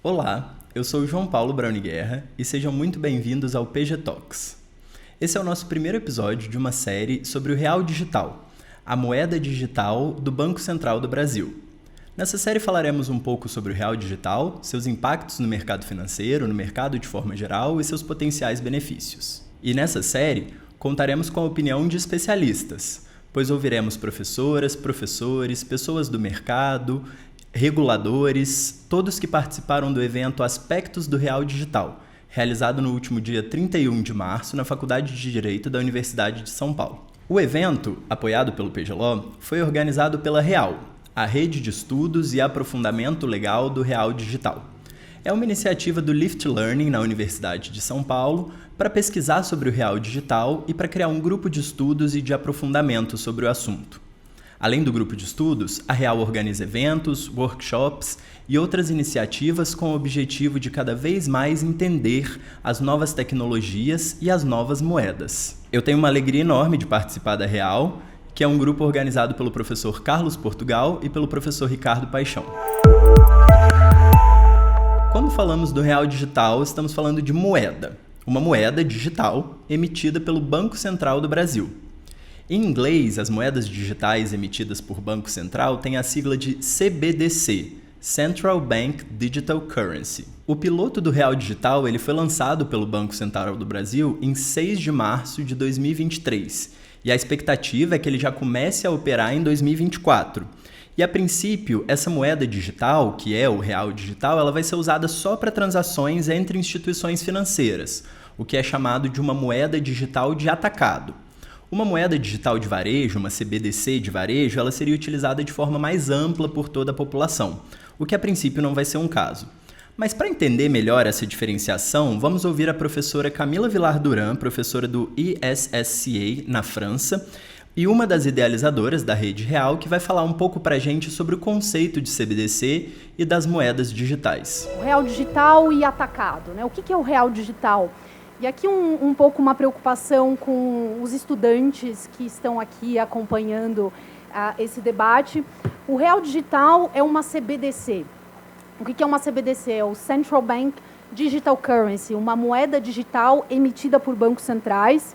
Olá, eu sou o João Paulo Brauni Guerra e sejam muito bem-vindos ao PG Talks. Esse é o nosso primeiro episódio de uma série sobre o Real Digital, a moeda digital do Banco Central do Brasil. Nessa série falaremos um pouco sobre o Real Digital, seus impactos no mercado financeiro, no mercado de forma geral e seus potenciais benefícios. E nessa série, contaremos com a opinião de especialistas, pois ouviremos professoras, professores, pessoas do mercado, reguladores, todos que participaram do evento Aspectos do Real Digital, realizado no último dia 31 de março na Faculdade de Direito da Universidade de São Paulo. O evento, apoiado pelo PGLO, foi organizado pela REAL, a Rede de Estudos e Aprofundamento Legal do Real Digital. É uma iniciativa do Lift Learning na Universidade de São Paulo para pesquisar sobre o Real Digital e para criar um grupo de estudos e de aprofundamento sobre o assunto. Além do grupo de estudos, a REAL organiza eventos, workshops e outras iniciativas com o objetivo de cada vez mais entender as novas tecnologias e as novas moedas. Eu tenho uma alegria enorme de participar da REAL, que é um grupo organizado pelo professor Carlos Portugal e pelo professor Ricardo Paixão. Quando falamos do Real Digital, estamos falando de moeda, uma moeda digital emitida pelo Banco Central do Brasil. Em inglês, as moedas digitais emitidas por Banco Central têm a sigla de CBDC, Central Bank Digital Currency. O piloto do Real Digital foi lançado pelo Banco Central do Brasil em 6 de março de 2023, e a expectativa é que ele já comece a operar em 2024. E a princípio, essa moeda digital, que é o Real Digital, ela vai ser usada só para transações entre instituições financeiras, o que é chamado de uma moeda digital de atacado. Uma moeda digital de varejo, uma CBDC de varejo, ela seria utilizada de forma mais ampla por toda a população, o que a princípio não vai ser um caso. Mas para entender melhor essa diferenciação, vamos ouvir a professora Camila Villar-Duran, professora do ISSCA na França, e uma das idealizadoras da Rede Real, que vai falar um pouco para a gente sobre o conceito de CBDC e das moedas digitais. O Real Digital e atacado, né? O que é o Real Digital? E aqui um pouco uma preocupação com os estudantes que estão aqui acompanhando esse debate. O Real Digital é uma CBDC. O que é uma CBDC? É o Central Bank Digital Currency, uma moeda digital emitida por bancos centrais,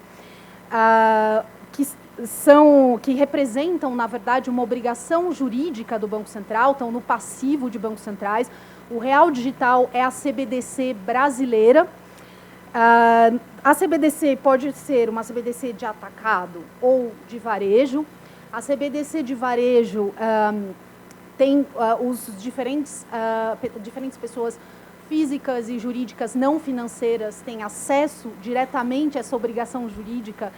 que representam, na verdade, uma obrigação jurídica do Banco Central, estão no passivo de bancos centrais. O Real Digital é a CBDC brasileira. A CBDC pode ser uma CBDC de atacado ou de varejo. A CBDC de varejo tem os diferentes pessoas físicas e jurídicas não financeiras têm acesso diretamente a essa obrigação jurídica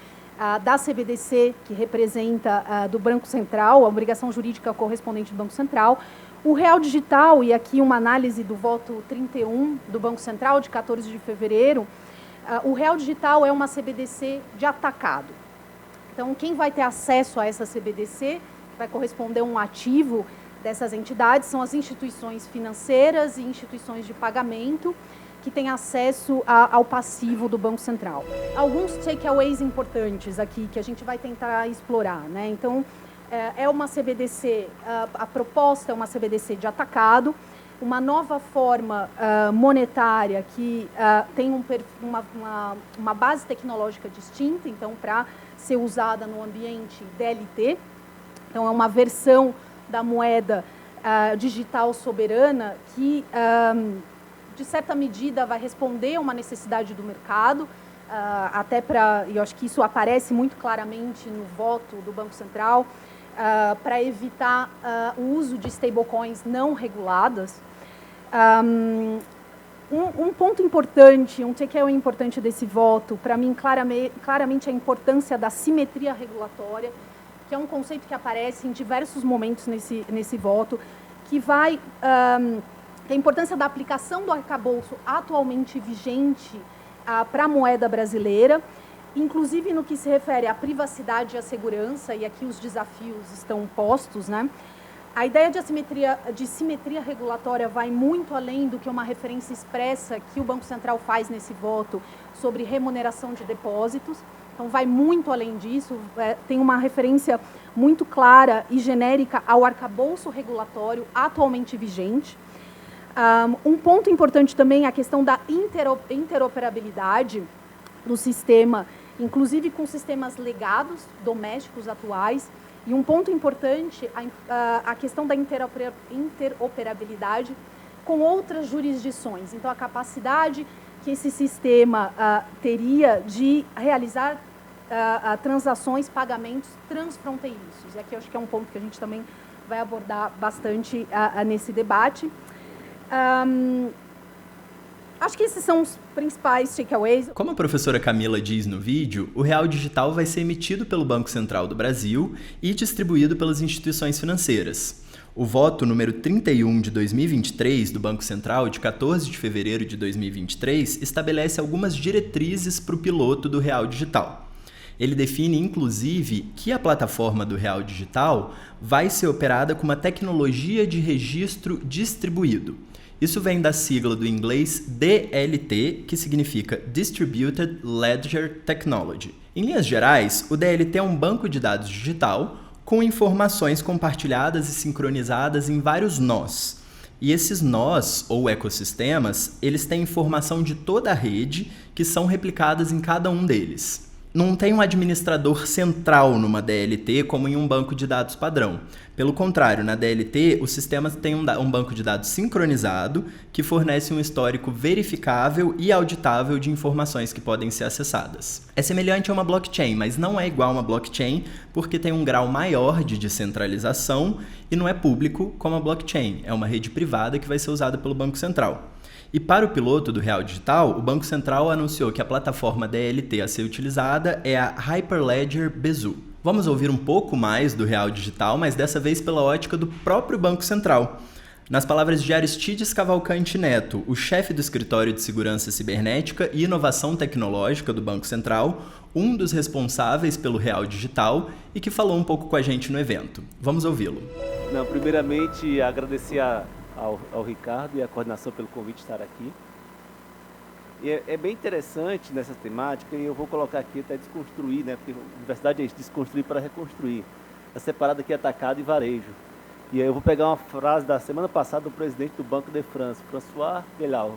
da CBDC, que representa do Banco Central, a obrigação jurídica correspondente do Banco Central. O Real Digital, e aqui uma análise do voto 31 do Banco Central, de 14 de fevereiro, o Real Digital é uma CBDC de atacado. Então, quem vai ter acesso a essa CBDC, vai corresponder a um ativo dessas entidades, são as instituições financeiras e instituições de pagamento que têm acesso ao passivo do Banco Central. Alguns takeaways importantes aqui que a gente vai tentar explorar, né? Então, é uma CBDC, a proposta é uma CBDC de atacado, uma nova forma monetária que tem uma base tecnológica distinta, então, para ser usada no ambiente DLT. Então, é uma versão da moeda digital soberana que, de certa medida, vai responder a uma necessidade do mercado, até para, e eu acho que isso aparece muito claramente no voto do Banco Central, para evitar o uso de stablecoins não reguladas. Um ponto importante, um takeaway importante desse voto, para mim, claramente a importância da simetria regulatória, que é um conceito que aparece em diversos momentos nesse voto, que vai a importância da aplicação do arcabouço atualmente vigente para a moeda brasileira, inclusive no que se refere à privacidade e à segurança, e aqui os desafios estão postos, né? A ideia de simetria regulatória vai muito além do que uma referência expressa que o Banco Central faz nesse voto sobre remuneração de depósitos. Então, vai muito além disso, tem uma referência muito clara e genérica ao arcabouço regulatório atualmente vigente. Um ponto importante também é a questão da interoperabilidade do sistema, inclusive com sistemas legados, domésticos atuais. E um ponto importante, a questão da interoperabilidade com outras jurisdições. Então, a capacidade que esse sistema teria de realizar transações, pagamentos transfronteiriços. E aqui eu acho que é um ponto que a gente também vai abordar bastante nesse debate. Acho que esses são os principais takeaways. Como a professora Camila diz no vídeo, o real digital vai ser emitido pelo Banco Central do Brasil e distribuído pelas instituições financeiras. O voto número 31 de 2023 do Banco Central, de 14 de fevereiro de 2023, estabelece algumas diretrizes para o piloto do real digital. Ele define, inclusive, que a plataforma do real digital vai ser operada com uma tecnologia de registro distribuído. Isso vem da sigla do inglês DLT, que significa Distributed Ledger Technology. Em linhas gerais, o DLT é um banco de dados digital com informações compartilhadas e sincronizadas em vários nós. E esses nós, ou ecossistemas, eles têm informação de toda a rede que são replicadas em cada um deles. Não tem um administrador central numa DLT como em um banco de dados padrão. Pelo contrário, na DLT, o sistema tem um banco de dados sincronizado que fornece um histórico verificável e auditável de informações que podem ser acessadas. É semelhante a uma blockchain, mas não é igual a uma blockchain porque tem um grau maior de descentralização e não é público como a blockchain. É uma rede privada que vai ser usada pelo Banco Central. E para o piloto do Real Digital, o Banco Central anunciou que a plataforma DLT a ser utilizada é a Hyperledger Besu. Vamos ouvir um pouco mais do Real Digital, mas dessa vez pela ótica do próprio Banco Central. Nas palavras de Aristides Cavalcante Neto, o chefe do Escritório de Segurança Cibernética e Inovação Tecnológica do Banco Central, um dos responsáveis pelo Real Digital e que falou um pouco com a gente no evento. Vamos ouvi-lo. Primeiramente, agradecer ao Ricardo e à coordenação pelo convite de estar aqui. E é bem interessante nessa temática, e eu vou colocar aqui até desconstruir, né? Porque a universidade é isso, desconstruir para reconstruir. É separado aqui atacado e varejo. E aí eu vou pegar uma frase da semana passada do presidente do Banco de France, François Villard,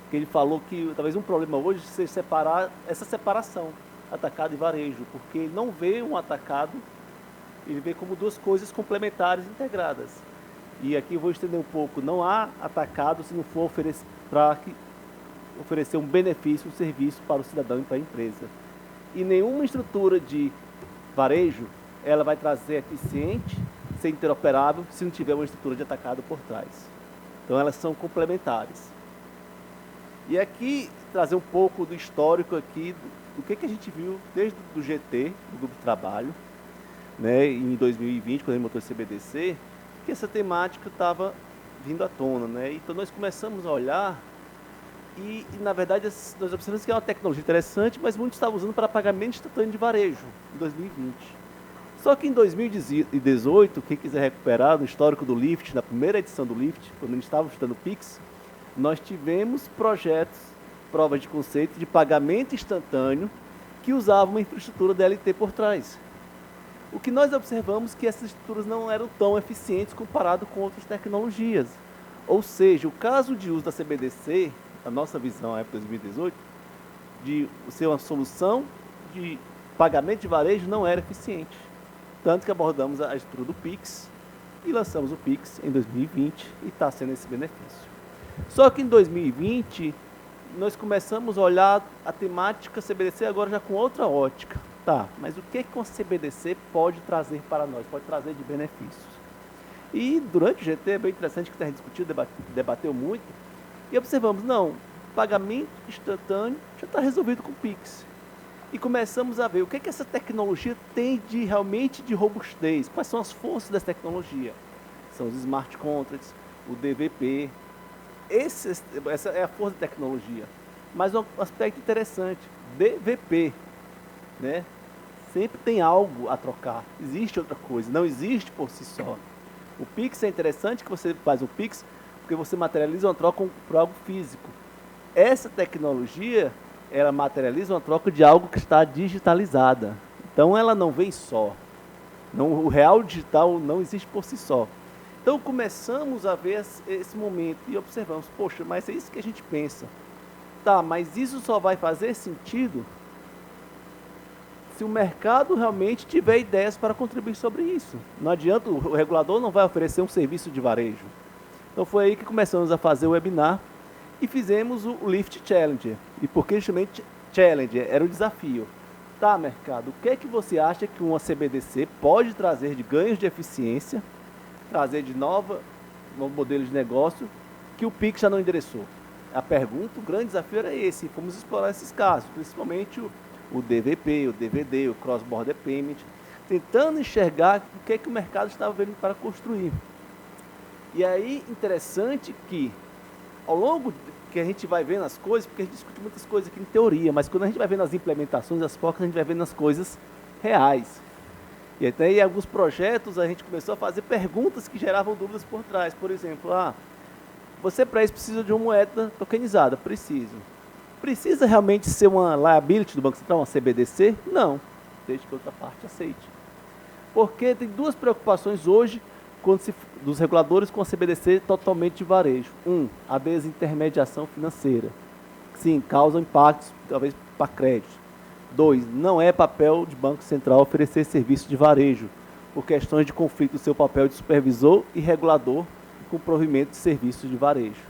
que ele falou que talvez um problema hoje seja separar essa separação, atacado e varejo, porque ele não vê um atacado, ele vê como duas coisas complementares integradas. E aqui eu vou estender um pouco, não há atacado se não for oferecer um benefício, um serviço para o cidadão e para a empresa. E nenhuma estrutura de varejo, ela vai trazer eficiente, ser interoperável, se não tiver uma estrutura de atacado por trás. Então elas são complementares. E aqui, trazer um pouco do histórico aqui, do que a gente viu desde o GT, do Grupo de Trabalho, né, em 2020, quando ele montou o CBDC, que essa temática estava vindo à tona, né? Então nós começamos a olhar e na verdade nós observamos que é uma tecnologia interessante, mas muitos estavam usando para pagamento instantâneo de varejo em 2020. Só que em 2018, quem quiser recuperar no histórico do Lift, na primeira edição do Lift, quando a gente estava estudando Pix, nós tivemos projetos, provas de conceito de pagamento instantâneo que usavam uma infraestrutura DLT por trás. O que nós observamos é que essas estruturas não eram tão eficientes comparado com outras tecnologias. Ou seja, o caso de uso da CBDC, a nossa visão na época de 2018, de ser uma solução de pagamento de varejo não era eficiente. Tanto que abordamos a estrutura do Pix e lançamos o Pix em 2020 e está sendo esse benefício. Só que em 2020, nós começamos a olhar a temática CBDC agora já com outra ótica. Tá, mas o que uma CBDC pode trazer para nós, pode trazer de benefícios? E durante o GT é bem interessante que a gente discutiu, debateu muito, e observamos, não, pagamento instantâneo já está resolvido com o Pix. E começamos a ver o que essa tecnologia tem de realmente de robustez, quais são as forças dessa tecnologia. São os smart contracts, o DVP, essa é a força da tecnologia. Mas um aspecto interessante, DVP, né? Sempre tem algo a trocar, existe outra coisa, não existe por si só. O Pix é interessante que você faz um Pix porque você materializa uma troca por algo físico. Essa tecnologia, ela materializa uma troca de algo que está digitalizada. Então ela não vem só. O real digital não existe por si só. Então começamos a ver esse momento e observamos, poxa, mas é isso que a gente pensa. Tá, mas isso só vai fazer sentido se o mercado realmente tiver ideias para contribuir sobre isso. Não adianta, o regulador não vai oferecer um serviço de varejo. Então foi aí que começamos a fazer o webinar e fizemos o Lift Challenger. E por que justamente Challenger? Era o desafio. Tá, mercado, o que é que você acha que uma CBDC pode trazer de ganhos de eficiência, trazer de novo modelo de negócio que o Pix já não endereçou? A pergunta, o grande desafio era esse. Fomos explorar esses casos, principalmente o DVP, o DVD, o Cross Border Payment, tentando enxergar o que é que o mercado estava vendo para construir. E aí, interessante que, ao longo que a gente vai vendo as coisas, porque a gente discute muitas coisas aqui em teoria, mas quando a gente vai vendo as implementações, as focas, a gente vai vendo as coisas reais. E até em alguns projetos a gente começou a fazer perguntas que geravam dúvidas por trás. Por exemplo, você para isso precisa de uma moeda tokenizada? Preciso. Precisa realmente ser uma liability do Banco Central, uma CBDC? Não, desde que outra parte aceite. Porque tem duas preocupações hoje dos reguladores com a CBDC totalmente de varejo. A desintermediação financeira. Sim, causa impactos, talvez, para crédito. 2, não é papel de Banco Central oferecer serviço de varejo, por questões de conflito do seu papel de supervisor e regulador com provimento de serviços de varejo.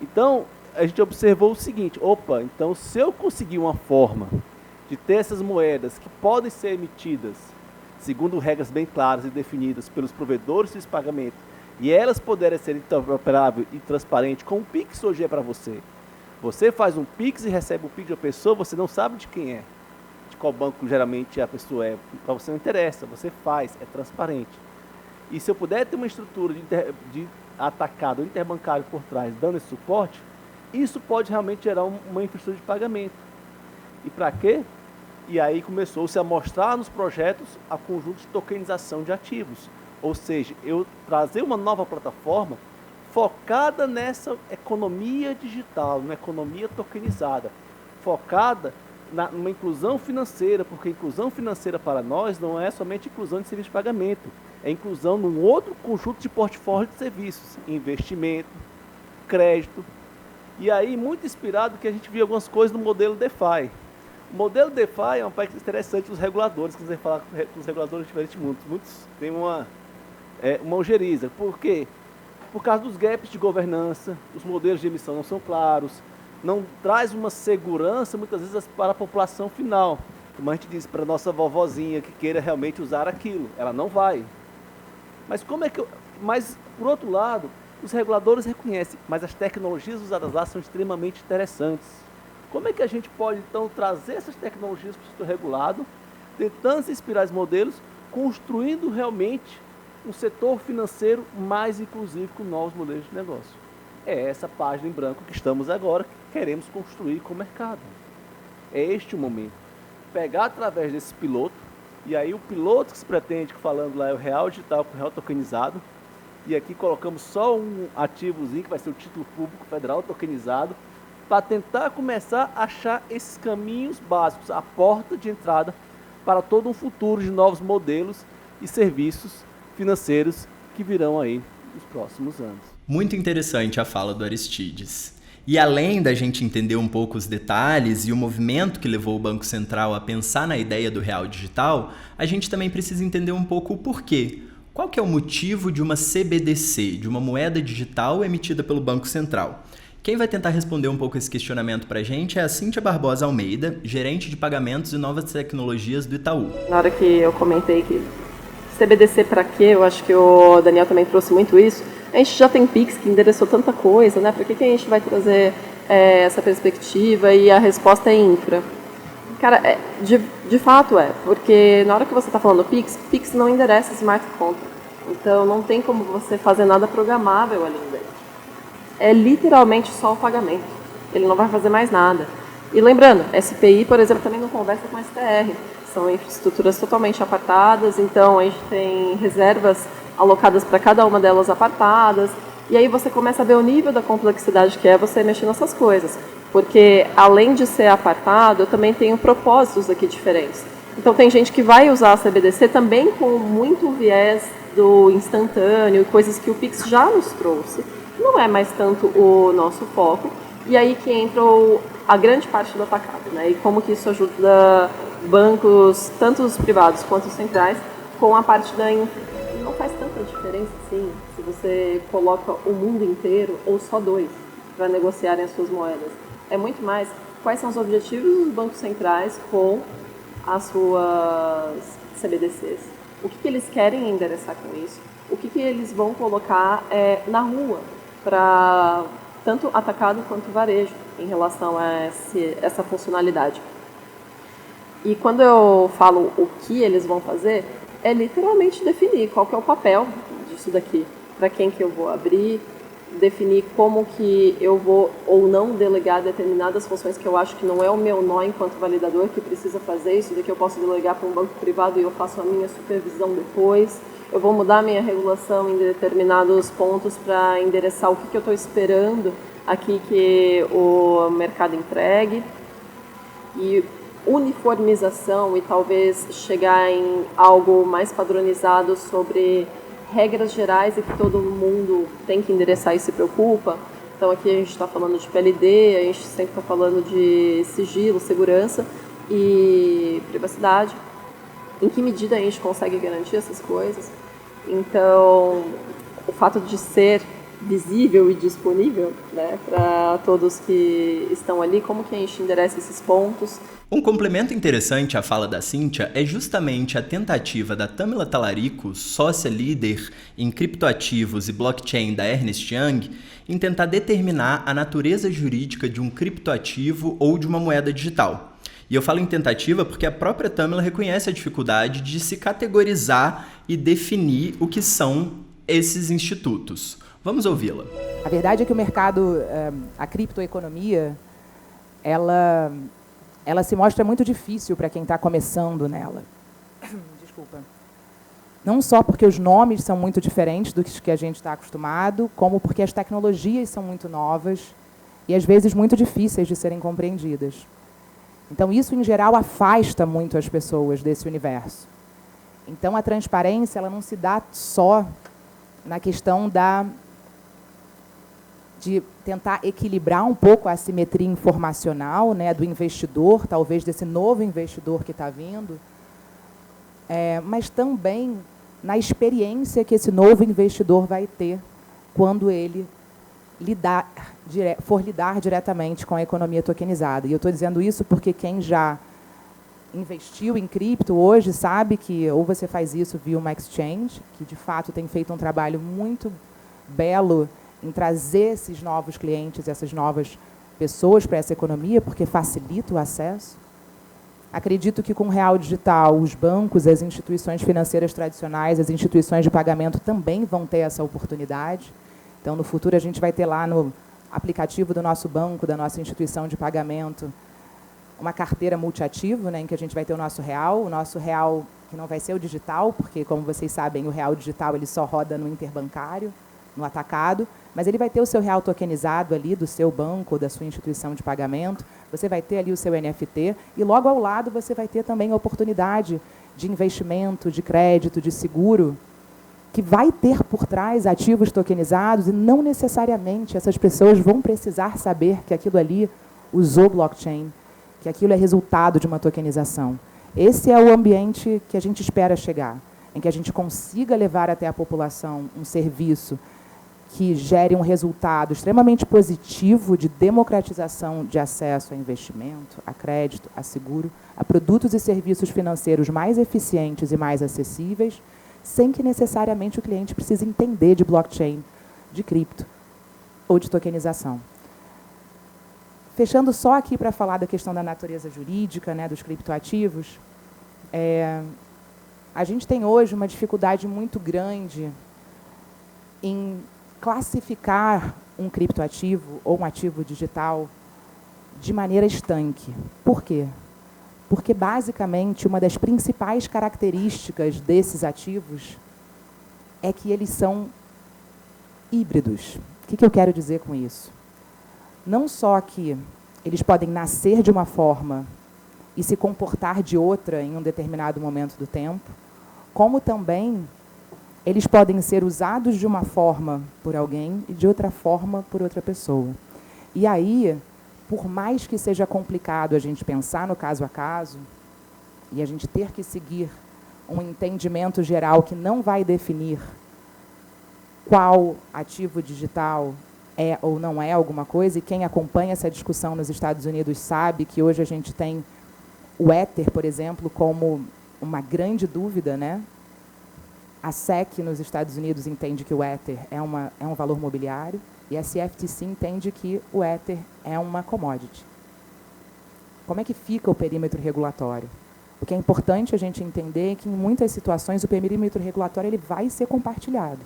Então, a gente observou o seguinte, então se eu conseguir uma forma de ter essas moedas que podem ser emitidas segundo regras bem claras e definidas pelos provedores de pagamento, e elas puderem ser interoperáveis e transparentes, como o Pix hoje é para você. Você faz um Pix e recebe o Pix de uma pessoa, você não sabe de quem é, de qual banco geralmente a pessoa é, para você não interessa, você faz, é transparente. E se eu puder ter uma estrutura de atacado interbancário por trás, dando esse suporte, isso pode realmente gerar uma infraestrutura de pagamento. E para quê? E aí começou-se a mostrar nos projetos a conjunto de tokenização de ativos. Ou seja, eu trazer uma nova plataforma focada nessa economia digital, numa economia tokenizada, focada numa inclusão financeira, porque inclusão financeira para nós não é somente inclusão de serviço de pagamento, é inclusão num outro conjunto de portfólio de serviços, investimento, crédito. E aí, muito inspirado que a gente viu algumas coisas no modelo DeFi. O modelo DeFi é uma parte interessante dos reguladores, quando você fala com os reguladores de diferentes mundos. Muitos têm uma ojeriza. Por quê? Por causa dos gaps de governança, os modelos de emissão não são claros, não traz uma segurança, muitas vezes, para a população final. Como a gente diz, para a nossa vovozinha que queira realmente usar aquilo, ela não vai. Mas por outro lado, os reguladores reconhecem, mas as tecnologias usadas lá são extremamente interessantes. Como é que a gente pode, então, trazer essas tecnologias para o setor regulado, tentando se inspirar nos modelos, construindo realmente um setor financeiro mais inclusivo com novos modelos de negócio? É essa página em branco que estamos agora, que queremos construir com o mercado. É este o momento. Pegar através desse piloto, e aí o piloto que se pretende, falando lá, é o real digital com o real tokenizado, e aqui colocamos só um ativozinho, que vai ser o título público federal tokenizado, para tentar começar a achar esses caminhos básicos, a porta de entrada para todo um futuro de novos modelos e serviços financeiros que virão aí nos próximos anos. Muito interessante a fala do Aristides. E além da gente entender um pouco os detalhes e o movimento que levou o Banco Central a pensar na ideia do real digital, a gente também precisa entender um pouco o porquê. Qual que é o motivo de uma CBDC, de uma moeda digital emitida pelo Banco Central? Quem vai tentar responder um pouco esse questionamento para a gente é a Cíntia Barbosa Almeida, gerente de pagamentos e novas tecnologias do Itaú. Na hora que eu comentei que CBDC para quê, eu acho que o Daniel também trouxe muito isso. A gente já tem Pix que endereçou tanta coisa, né? Por que a gente vai trazer essa perspectiva? E a resposta é infra. Cara, de fato porque na hora que você está falando Pix não endereça smart contract. Então não tem como você fazer nada programável ali dentro. É literalmente só o pagamento. Ele não vai fazer mais nada. E lembrando, SPI, por exemplo, também não conversa com STR. São infraestruturas totalmente apartadas, então a gente tem reservas alocadas para cada uma delas apartadas. E aí você começa a ver o nível da complexidade que é você mexer nessas coisas. Porque além de ser apartado, eu também tenho propósitos aqui diferentes. Então tem gente que vai usar a CBDC também com muito viés do instantâneo, coisas que o Pix já nos trouxe, não é mais tanto o nosso foco. E aí que entra a grande parte do atacado, né? E como que isso ajuda bancos, tanto os privados quanto os centrais, com a parte da... Não faz tanta diferença, sim, se você coloca o mundo inteiro ou só 2 para negociarem as suas moedas. É muito mais quais são os objetivos dos bancos centrais com as suas CBDCs. O que eles querem endereçar com isso? O que eles vão colocar na rua para tanto atacado quanto varejo em relação a essa funcionalidade. E quando eu falo o que eles vão fazer, é literalmente definir qual que é o papel disso daqui, para quem que eu vou abrir, definir como que eu vou ou não delegar determinadas funções que eu acho que não é o meu nó enquanto validador que precisa fazer, isso daqui eu posso delegar para um banco privado e eu faço a minha supervisão depois. Eu vou mudar a minha regulação em determinados pontos para endereçar o que eu estou esperando aqui que o mercado entregue. E uniformização e talvez chegar em algo mais padronizado sobre regras gerais e que todo mundo tem que endereçar e se preocupa. Então aqui a gente está falando de PLD, a gente sempre está falando de sigilo, segurança e privacidade. Em que medida a gente consegue garantir essas coisas? Então, o fato de ser visível e disponível, né, para todos que estão ali, como que a gente endereça esses pontos? Um complemento interessante à fala da Cíntia é justamente a tentativa da Tamila Talarico, sócia líder em criptoativos e blockchain da Ernst Young, em tentar determinar a natureza jurídica de um criptoativo ou de uma moeda digital. E eu falo em tentativa porque a própria Tamila reconhece a dificuldade de se categorizar e definir o que são esses institutos. Vamos ouvi-la. A verdade é que o mercado, a criptoeconomia, ela se mostra muito difícil para quem está começando nela. Desculpa. Não só porque os nomes são muito diferentes do que a gente está acostumado, como porque as tecnologias são muito novas e, às vezes, muito difíceis de serem compreendidas. Então, isso, em geral, afasta muito as pessoas desse universo. Então, a transparência ela não se dá só na questão de tentar equilibrar um pouco a assimetria informacional, né, do investidor, talvez desse novo investidor que está vindo, mas também na experiência que esse novo investidor vai ter quando ele for lidar diretamente com a economia tokenizada. E eu estou dizendo isso porque quem já investiu em cripto hoje sabe que ou você faz isso via uma exchange, que de fato tem feito um trabalho muito belo em trazer esses novos clientes, essas novas pessoas para essa economia, porque facilita o acesso. Acredito que com o real digital, os bancos, as instituições financeiras tradicionais, as instituições de pagamento também vão ter essa oportunidade. Então, no futuro, a gente vai ter lá no aplicativo do nosso banco, da nossa instituição de pagamento, uma carteira multiativo, né, em que a gente vai ter o nosso real, que não vai ser o digital, porque, como vocês sabem, o real digital ele só roda no interbancário, no atacado, mas ele vai ter o seu real tokenizado ali do seu banco ou da sua instituição de pagamento, você vai ter ali o seu NFT e logo ao lado você vai ter também a oportunidade de investimento, de crédito, de seguro, que vai ter por trás ativos tokenizados e não necessariamente essas pessoas vão precisar saber que aquilo ali usou blockchain, que aquilo é resultado de uma tokenização. Esse é o ambiente que a gente espera chegar, em que a gente consiga levar até a população um serviço que gere um resultado extremamente positivo de democratização de acesso a investimento, a crédito, a seguro, a produtos e serviços financeiros mais eficientes e mais acessíveis, sem que necessariamente o cliente precise entender de blockchain, de cripto ou de tokenização. Fechando só aqui para falar da questão da natureza jurídica, né, dos criptoativos, a gente tem hoje uma dificuldade muito grande em classificar um criptoativo ou um ativo digital de maneira estanque. Por quê? Porque, basicamente, uma das principais características desses ativos é que eles são híbridos. O que eu quero dizer com isso? Não só que eles podem nascer de uma forma e se comportar de outra em um determinado momento do tempo, como também eles podem ser usados de uma forma por alguém e de outra forma por outra pessoa. E aí, por mais que seja complicado a gente pensar no caso a caso, e a gente ter que seguir um entendimento geral que não vai definir qual ativo digital é ou não é alguma coisa, e quem acompanha essa discussão nos Estados Unidos sabe que hoje a gente tem o Ether, por exemplo, como uma grande dúvida, né? A SEC nos Estados Unidos entende que o Ether é um valor mobiliário e a CFTC entende que o Ether é uma commodity. Como é que fica o perímetro regulatório? O que é importante a gente entender é que, em muitas situações, o perímetro regulatório ele vai ser compartilhado.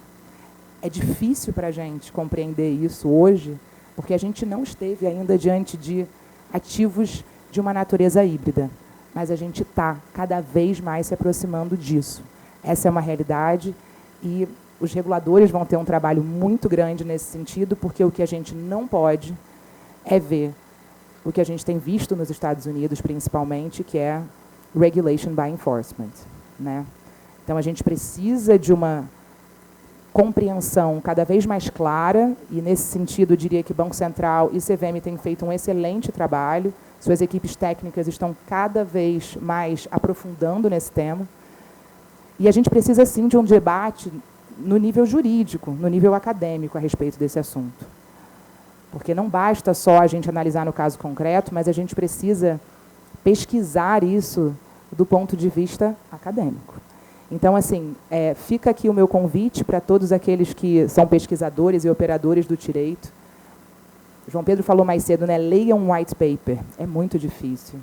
É difícil para a gente compreender isso hoje, porque a gente não esteve ainda diante de ativos de uma natureza híbrida, mas a gente está cada vez mais se aproximando disso. Essa é uma realidade e os reguladores vão ter um trabalho muito grande nesse sentido, porque o que a gente não pode é ver o que a gente tem visto nos Estados Unidos, principalmente, que é regulation by enforcement, né? Então, a gente precisa de uma compreensão cada vez mais clara, e, nesse sentido, eu diria que Banco Central e CVM têm feito um excelente trabalho, suas equipes técnicas estão cada vez mais aprofundando nesse tema, e a gente precisa, sim, de um debate no nível jurídico, no nível acadêmico, a respeito desse assunto. Porque não basta só a gente analisar no caso concreto, mas a gente precisa pesquisar isso do ponto de vista acadêmico. Então, assim, fica aqui o meu convite para todos aqueles que são pesquisadores e operadores do direito. João Pedro falou mais cedo, né? Leia um white paper. É muito difícil.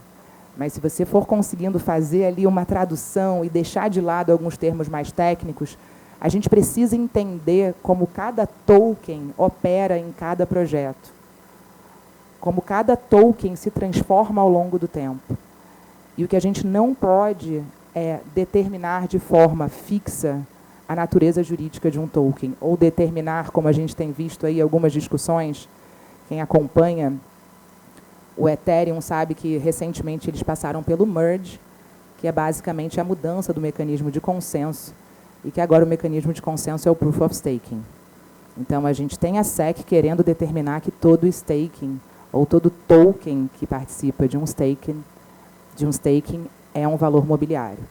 Mas, se você for conseguindo fazer ali uma tradução e deixar de lado alguns termos mais técnicos, a gente precisa entender como cada token opera em cada projeto, como cada token se transforma ao longo do tempo. E o que a gente não pode é determinar de forma fixa a natureza jurídica de um token, ou determinar, como a gente tem visto aí algumas discussões, quem acompanha o Ethereum sabe que recentemente eles passaram pelo merge, que é basicamente a mudança do mecanismo de consenso, e que agora o mecanismo de consenso é o Proof of Staking. Então, a gente tem a SEC querendo determinar que todo staking, ou todo token que participa de um staking é um valor mobiliário.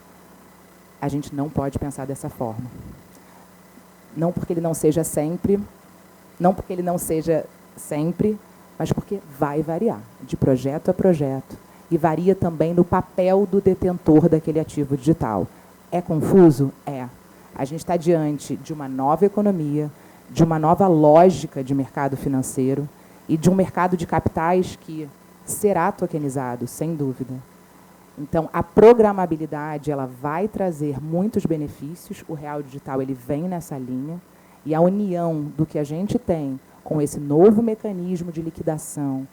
A gente não pode pensar dessa forma. Não porque ele não seja sempre, mas porque vai variar de projeto a projeto, e varia também no papel do detentor daquele ativo digital. É confuso? É. A gente está diante de uma nova economia, de uma nova lógica de mercado financeiro e de um mercado de capitais que será tokenizado, sem dúvida. Então, a programabilidade ela vai trazer muitos benefícios, o real digital ele vem nessa linha, e a união do que a gente tem com esse novo mecanismo de liquidação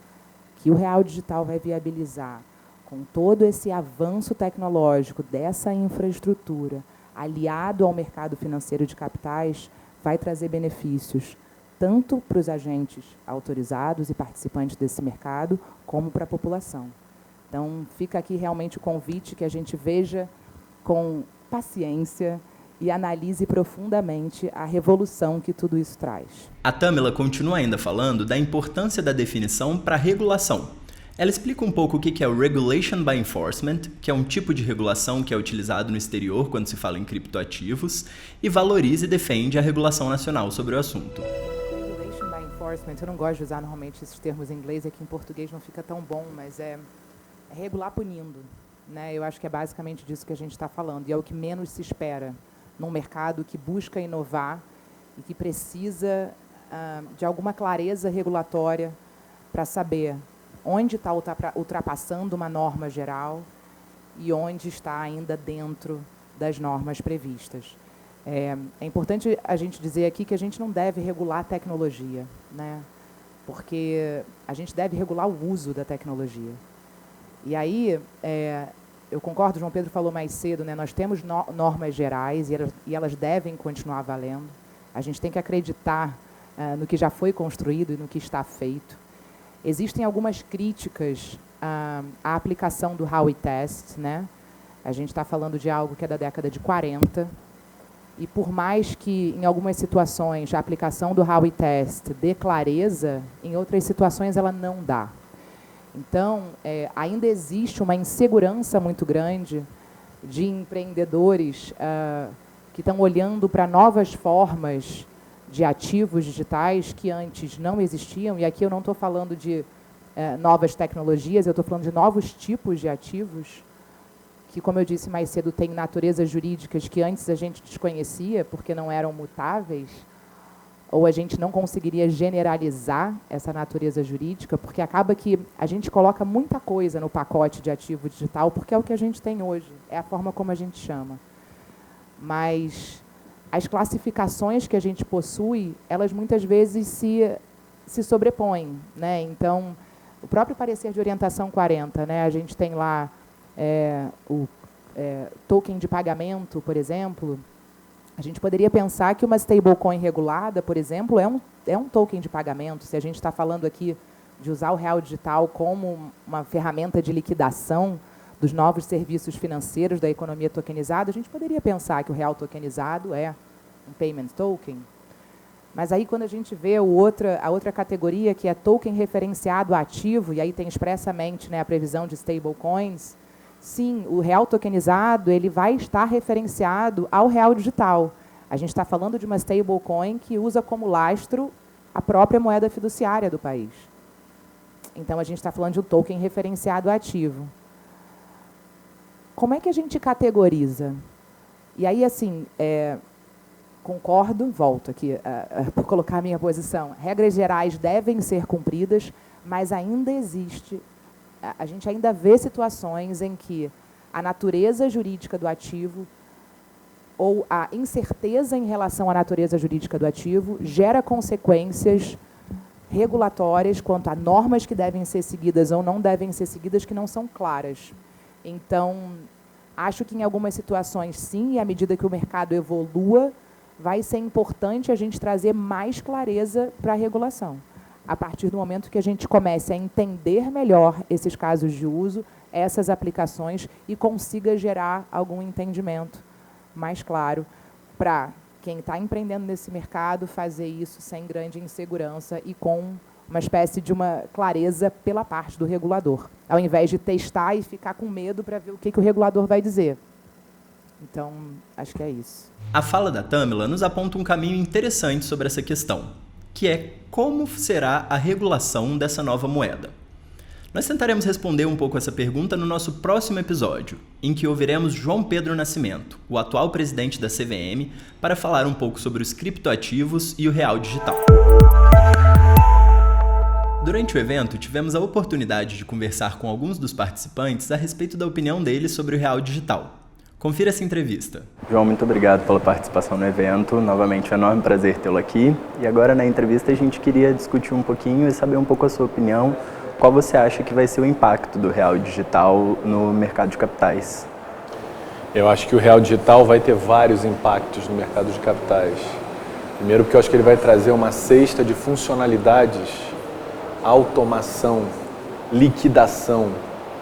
que o real digital vai viabilizar, com todo esse avanço tecnológico dessa infraestrutura, aliado ao mercado financeiro de capitais, vai trazer benefícios tanto para os agentes autorizados e participantes desse mercado, como para a população. Então, fica aqui realmente o convite que a gente veja com paciência e analise profundamente a revolução que tudo isso traz. A Tâmela continua ainda falando da importância da definição para a regulação. Ela explica um pouco o que é o Regulation by Enforcement, que é um tipo de regulação que é utilizado no exterior quando se fala em criptoativos, e valoriza e defende a regulação nacional sobre o assunto. Regulation by Enforcement, eu não gosto de usar normalmente esses termos em inglês, aqui em português não fica tão bom, mas é regular punindo, né? Eu acho que é basicamente disso que a gente está falando, e é o que menos se espera num mercado que busca inovar e que precisa de alguma clareza regulatória para saber onde está ultrapassando uma norma geral e onde está ainda dentro das normas previstas. É importante a gente dizer aqui que a gente não deve regular a tecnologia, né? Porque a gente deve regular o uso da tecnologia. E aí, eu concordo, João Pedro falou mais cedo, né? Nós temos normas gerais e elas devem continuar valendo. A gente tem que acreditar no que já foi construído e no que está feito. Existem algumas críticas à aplicação do Howey Test, né? A gente está falando de algo que é da década de 40, E por mais que, em algumas situações, a aplicação do Howey Test dê clareza, em outras situações ela não dá. Então, ainda existe uma insegurança muito grande de empreendedores que estão olhando para novas formas de ativos digitais que antes não existiam. E aqui eu não estou falando de novas tecnologias, eu estou falando de novos tipos de ativos que, como eu disse mais cedo, têm naturezas jurídicas que antes a gente desconhecia porque não eram mutáveis, ou a gente não conseguiria generalizar essa natureza jurídica, porque acaba que a gente coloca muita coisa no pacote de ativo digital, porque é o que a gente tem hoje, é a forma como a gente chama. Mas as classificações que a gente possui, elas muitas vezes se sobrepõem, né? Então, o próprio parecer de orientação 40, né? A gente tem lá o token de pagamento, por exemplo. A gente poderia pensar que uma stablecoin regulada, por exemplo, é um token de pagamento. Se a gente está falando aqui de usar o real digital como uma ferramenta de liquidação dos novos serviços financeiros da economia tokenizada, a gente poderia pensar que o real tokenizado é um payment token. Mas aí, quando a gente vê a outra categoria, que é token referenciado ativo, e aí tem expressamente, né, a previsão de stablecoins, sim, o real tokenizado ele vai estar referenciado ao real digital. A gente está falando de uma stablecoin que usa como lastro a própria moeda fiduciária do país. Então, a gente está falando de um token referenciado ativo. Como é que a gente categoriza? E aí, assim, concordo, volto aqui por colocar a minha posição. Regras gerais devem ser cumpridas, mas ainda existe... A gente ainda vê situações em que a natureza jurídica do ativo ou a incerteza em relação à natureza jurídica do ativo gera consequências regulatórias quanto a normas que devem ser seguidas ou não devem ser seguidas que não são claras. Então, acho que em algumas situações, sim, e à medida que o mercado evolua, vai ser importante a gente trazer mais clareza para a regulação. A partir do momento que a gente comece a entender melhor esses casos de uso, essas aplicações, e consiga gerar algum entendimento mais claro para quem está empreendendo nesse mercado fazer isso sem grande insegurança e com uma espécie de uma clareza pela parte do regulador, ao invés de testar e ficar com medo para ver o que o regulador vai dizer. Então, acho que é isso. A fala da Tamila nos aponta um caminho interessante sobre essa questão, que é como será a regulação dessa nova moeda. Nós tentaremos responder um pouco essa pergunta no nosso próximo episódio, em que ouviremos João Pedro Nascimento, o atual presidente da CVM, para falar um pouco sobre os criptoativos e o real digital. Durante o evento, tivemos a oportunidade de conversar com alguns dos participantes a respeito da opinião deles sobre o real digital. Confira essa entrevista. João, muito obrigado pela participação no evento. Novamente, é um enorme prazer tê-lo aqui. E agora, na entrevista, a gente queria discutir um pouquinho e saber um pouco a sua opinião. Qual você acha que vai ser o impacto do real digital no mercado de capitais? Eu acho que o real digital vai ter vários impactos no mercado de capitais. Primeiro, porque eu acho que ele vai trazer uma cesta de funcionalidades, automação, liquidação,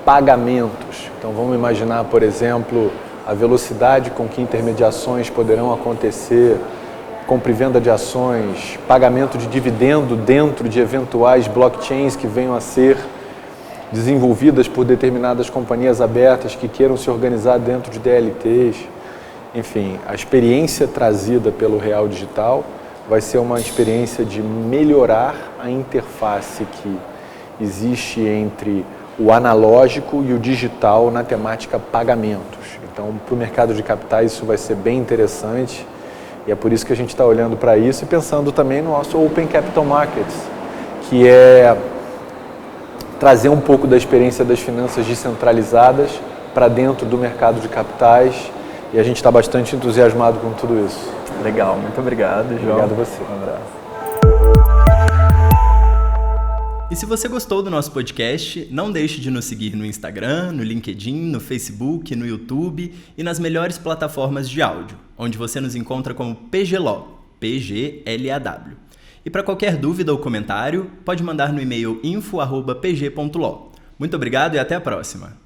pagamentos. Então, vamos imaginar, por exemplo, a velocidade com que intermediações poderão acontecer, compra e venda de ações, pagamento de dividendo dentro de eventuais blockchains que venham a ser desenvolvidas por determinadas companhias abertas que queiram se organizar dentro de DLTs. Enfim, a experiência trazida pelo real digital vai ser uma experiência de melhorar a interface que existe entre o analógico e o digital na temática pagamentos. Então, para o mercado de capitais isso vai ser bem interessante e é por isso que a gente está olhando para isso e pensando também no nosso Open Capital Markets, que é trazer um pouco da experiência das finanças descentralizadas para dentro do mercado de capitais, e a gente está bastante entusiasmado com tudo isso. Legal, muito obrigado, João. Obrigado a você. Um abraço. E se você gostou do nosso podcast, não deixe de nos seguir no Instagram, no LinkedIn, no Facebook, no YouTube e nas melhores plataformas de áudio, onde você nos encontra como PGLAW, P-G-L-A-W. E para qualquer dúvida ou comentário, pode mandar no e-mail info@pg.law. Muito obrigado e até a próxima!